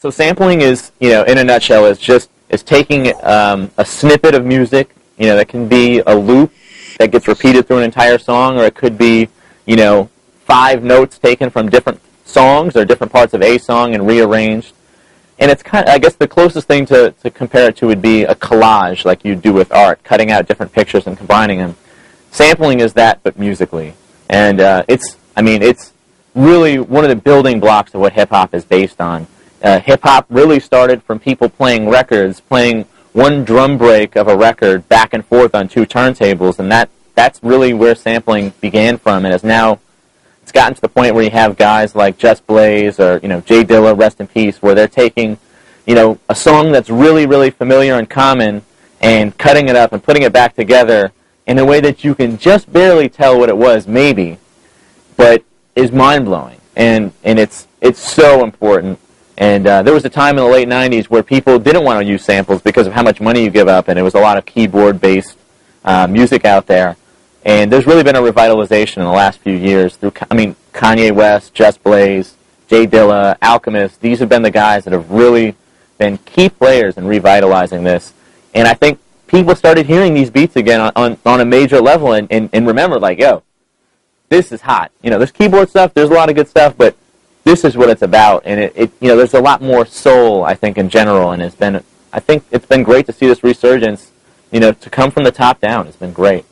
So sampling is, in a nutshell, is taking a snippet of music, that can be a loop that gets repeated through an entire song, or it could be, 5 notes taken from different songs or different parts of a song and rearranged. And it's I guess the closest thing to compare it to would be a collage, like you do with art, cutting out different pictures and combining them. Sampling is that, but musically. And it's really one of the building blocks of what hip-hop is based on. Hip-hop really started from people playing records, playing one drum break of a record back and forth on 2 turntables, and that's really where sampling began from, and it's gotten to the point where you have guys like Just Blaze or, Jay Dilla, rest in peace, where they're taking, a song that's really, really familiar and common and cutting it up and putting it back together in a way that you can just barely tell what it was, maybe, but is mind-blowing, and it's so important. And there was a time in the late 90s where people didn't want to use samples because of how much money you give up, and it was a lot of keyboard-based music out there. And there's really been a revitalization in the last few years through, Kanye West, Just Blaze, Jay Dilla, Alchemist. These have been the guys that have really been key players in revitalizing this. And I think people started hearing these beats again on a major level and remember, like, yo, this is hot. There's keyboard stuff, there's a lot of good stuff, but this is what it's about, and there's a lot more soul, I think, in general, and I think it's been great to see this resurgence, to come from the top down. It's been great.